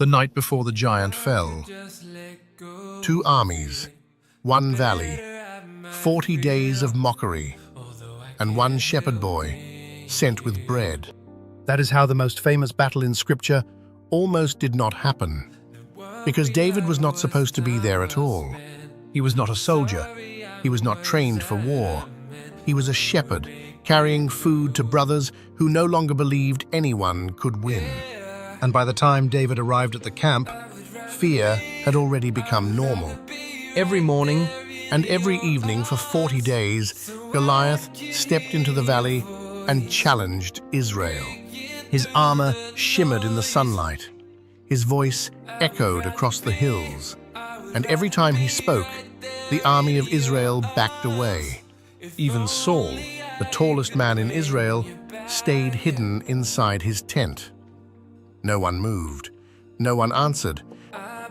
The night before the giant fell. 2 armies, 1 valley, 40 days of mockery, and 1 shepherd boy sent with bread. That is how the most famous battle in Scripture almost did not happen, because David was not supposed to be there at all. He was not a soldier. He was not trained for war. He was a shepherd, carrying food to brothers who no longer believed anyone could win. And by the time David arrived at the camp, fear had already become normal. Every morning and every evening for 40 days, Goliath stepped into the valley and challenged Israel. His armor shimmered in the sunlight. His voice echoed across the hills. And every time he spoke, the army of Israel backed away. Even Saul, the tallest man in Israel, stayed hidden inside his tent. No one moved. No one answered.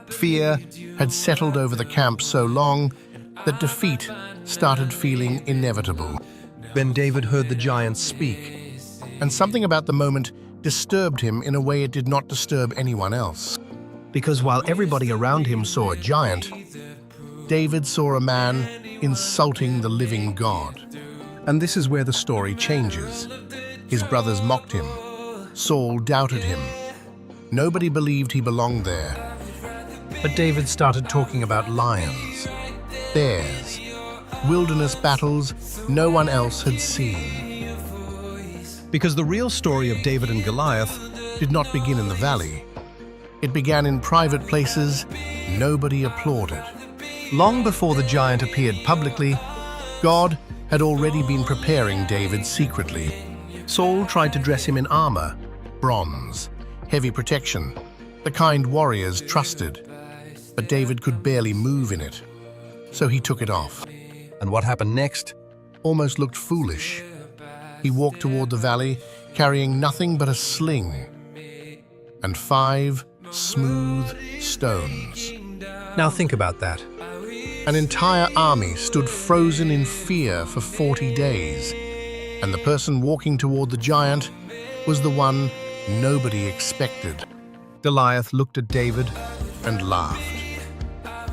Fear had settled over the camp so long that defeat started feeling inevitable. Then David heard the giant speak, and something about the moment disturbed him in a way it did not disturb anyone else. Because while everybody around him saw a giant, David saw a man insulting the living God. And this is where the story changes. His brothers mocked him. Saul doubted him. Nobody believed he belonged there. But David started talking about lions, bears, wilderness battles no one else had seen. Because the real story of David and Goliath did not begin in the valley. It began in private places nobody applauded. Long before the giant appeared publicly, God had already been preparing David secretly. Saul tried to dress him in armor, bronze, heavy protection, the kind warriors trusted. But David could barely move in it, so he took it off. And what happened next almost looked foolish. He walked toward the valley, carrying nothing but a sling and 5 smooth stones. Now think about that. An entire army stood frozen in fear for 40 days, and the person walking toward the giant was the one nobody expected. Goliath looked at David and laughed.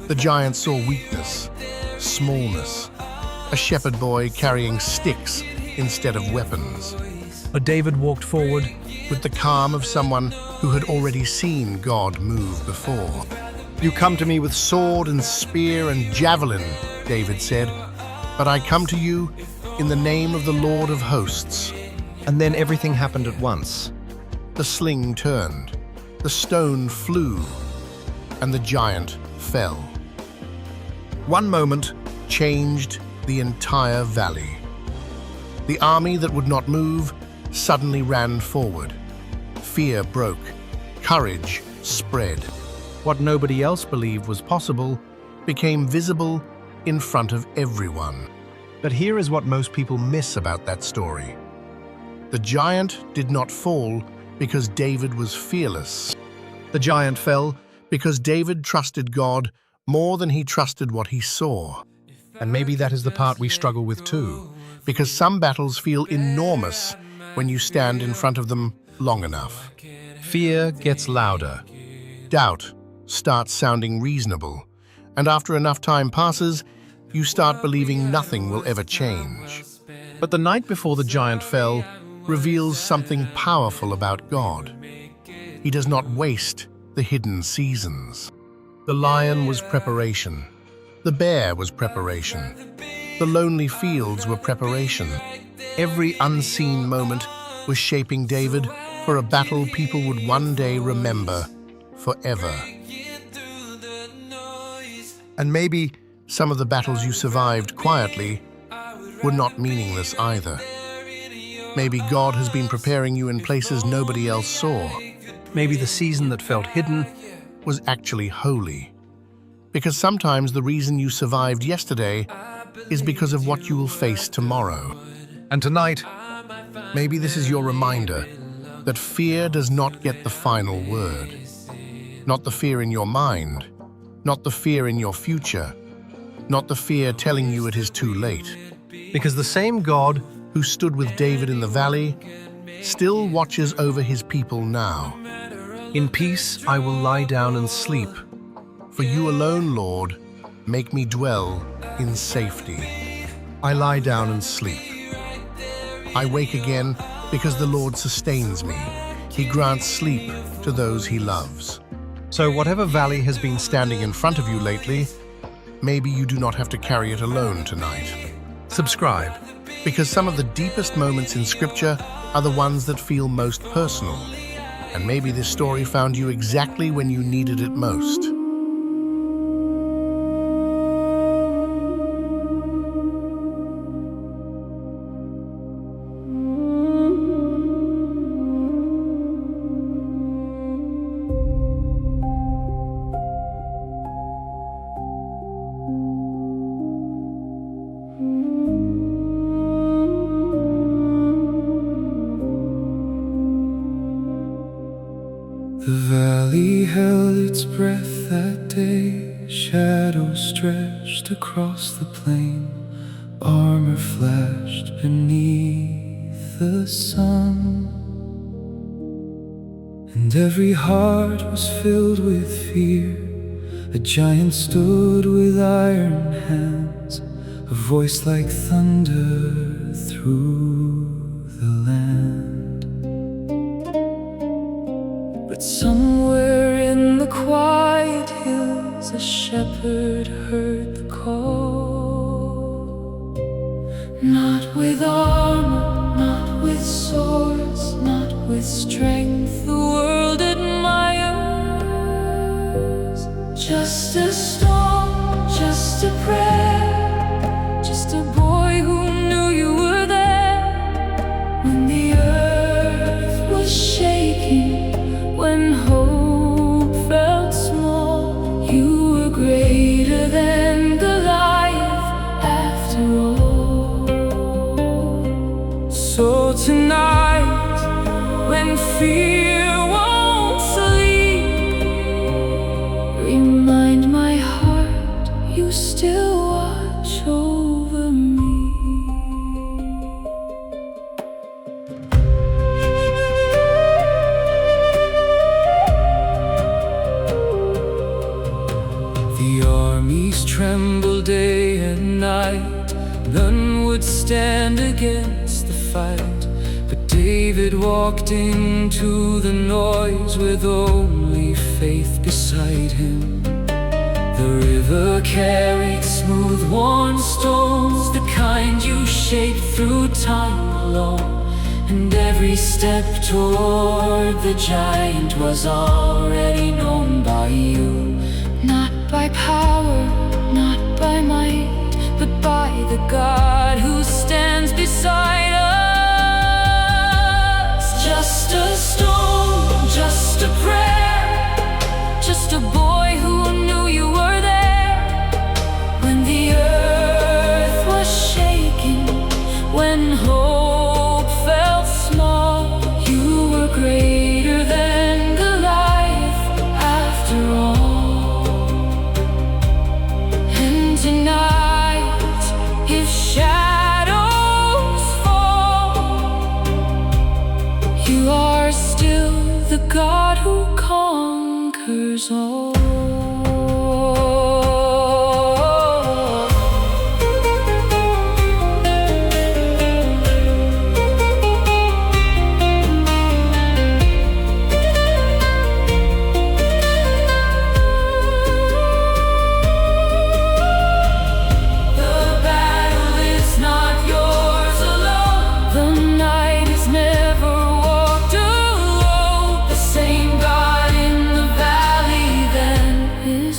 The giant saw weakness, smallness, a shepherd boy carrying sticks instead of weapons. But David walked forward with the calm of someone who had already seen God move before. "You come to me with sword and spear and javelin," David said, "but I come to you in the name of the Lord of hosts." And then everything happened at once. The sling turned, the stone flew, and the giant fell. One moment changed the entire valley. The army that would not move suddenly ran forward. Fear broke. Courage spread. What nobody else believed was possible became visible in front of everyone. But here is what most people miss about that story. The giant did not fall because David was fearless. The giant fell because David trusted God more than he trusted what he saw. And maybe that is the part we struggle with too, because some battles feel enormous when you stand in front of them long enough. Fear gets louder. Doubt starts sounding reasonable. And after enough time passes, you start believing nothing will ever change. But the night before the giant fell reveals something powerful about God. He does not waste the hidden seasons. The lion was preparation. The bear was preparation. The lonely fields were preparation. Every unseen moment was shaping David for a battle people would one day remember forever. And maybe some of the battles you survived quietly were not meaningless either. Maybe God has been preparing you in places nobody else saw. Maybe the season that felt hidden was actually holy. Because sometimes the reason you survived yesterday is because of what you will face tomorrow. And tonight, maybe this is your reminder that fear does not get the final word. Not the fear in your mind, not the fear in your future, not the fear telling you it is too late. Because the same God who stood with David in the valley still watches over his people now. In peace I will lie down and sleep. For you alone, Lord, make me dwell in safety. I lie down and sleep. I wake again because the Lord sustains me. He grants sleep to those he loves. So whatever valley has been standing in front of you lately, maybe you do not have to carry it alone tonight. Subscribe. Because some of the deepest moments in Scripture are the ones that feel most personal. And maybe this story found you exactly when you needed it most. The valley held its breath that day. Shadows stretched across the plain. Armor flashed beneath the sun. And every heart was filled with fear. A giant stood with iron hands, a voice like thunder through the land. But somewhere in the quiet hills, a shepherd heard the call. Not with armor, not with swords, not with strength the world admires. Just a storm, just a prayer, just a boy who knew you were there. When the earth was shaking, when hope felt small, you were greater than Goliath after all. So tonight, when fear won't sleep, remind my heart you still watch over me. The armies trembled day and night. None would stand against the fight. But David walked into the noise with only faith beside him. The river carried smooth worn stones, the kind you shape through time alone. And every step toward the giant was already known by you. Not by power, not by might, but by the God who stands beside us. Just a storm, just a prayer, just a boy who knew you were there. When the earth was shaking, when hope felt small, you were greater than Goliath after all. And tonight, if shadows fall, you are still the God who conquers all.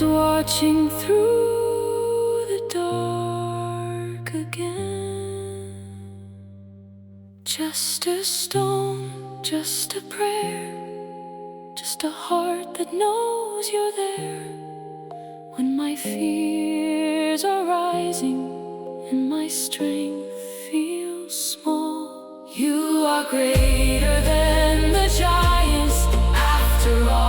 Watching through the dark again. Just a stone, just a prayer, just a heart that knows you're there. When my fears are rising and my strength feels small, you are greater than the giants after all.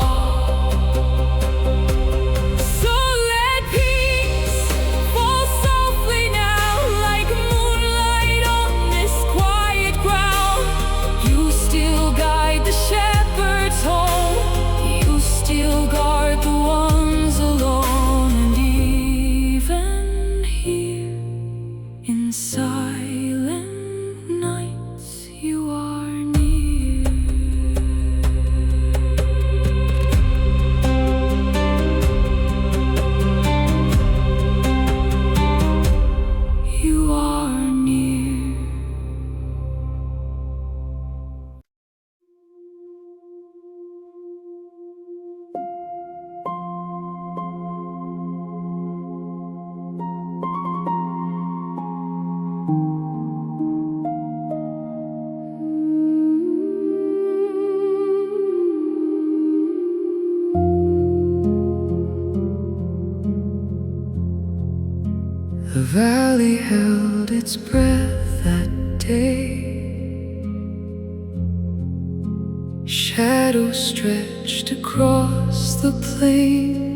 The valley held its breath that day. Shadows stretched across the plain.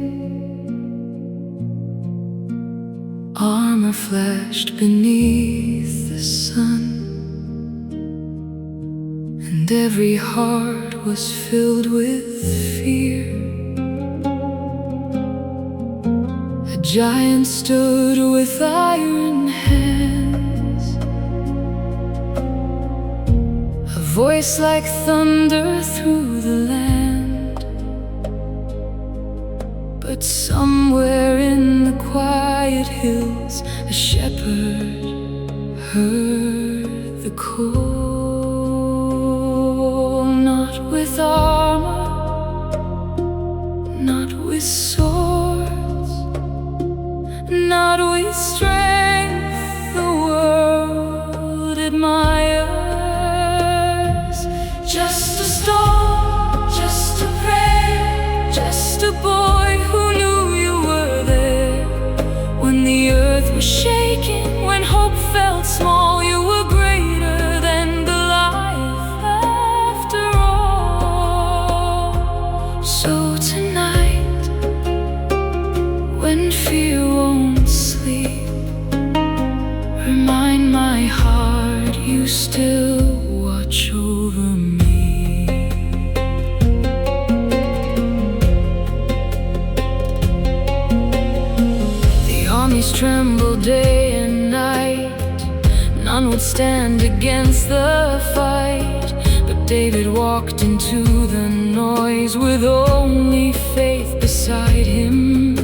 Armor flashed beneath the sun, and every heart was filled with fear. A giant stood with iron hands, a voice like thunder through the land. But somewhere in the quiet hills, a shepherd heard the call. Not with armor, not with swords, not with strength the world admires. Just a stone, just a prayer, just a boy who knew you were there. When the earth was shaking, when hope felt small, you were greater than Goliath after all. So tonight, when fear won't sleep, remind my heart you still watch over me. The armies tremble day and night, none would stand against the fight. But David walked into the noise with only faith beside him.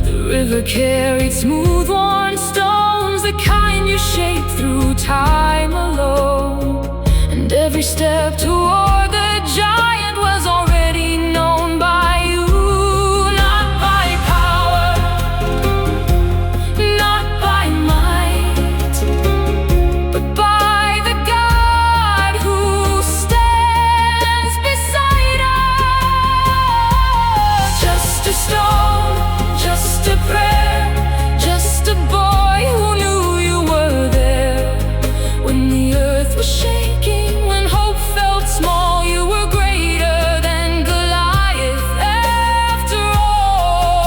The river carried smooth worn stones, the kind you shape through time alone. And every step toward the giant was already known by you. Not by power, not by might, but by the God who stands beside us. Just a stone, just a prayer, just a boy who knew you were there. When the earth was shaking, when hope felt small, you were greater than Goliath after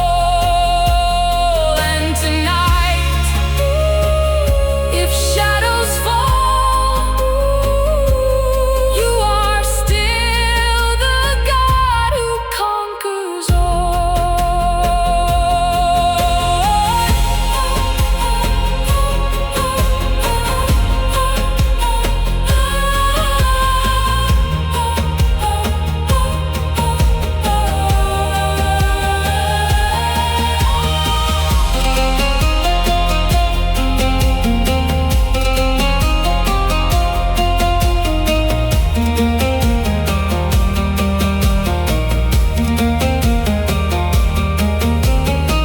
all. And tonight, if shadows fall, you are still the God who conquers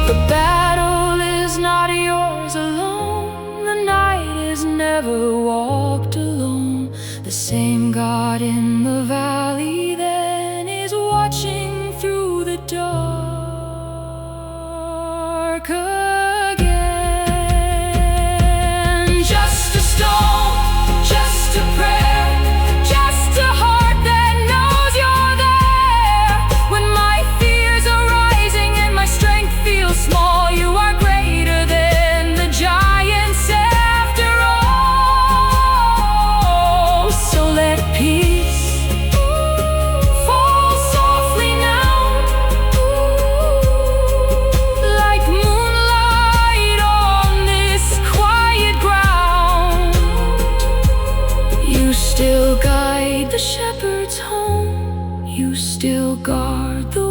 The battle is not yours alone. The night is never walked alone. The same God in the valley then is watching through the dark again. Just a stone, just a prayer, just a heart that knows you're there. When my fears are rising and my strength feels small, you are greater than the giants after all. So let peace fall softly now, like moonlight on this quiet ground. You still guide the shepherds home, you still guard the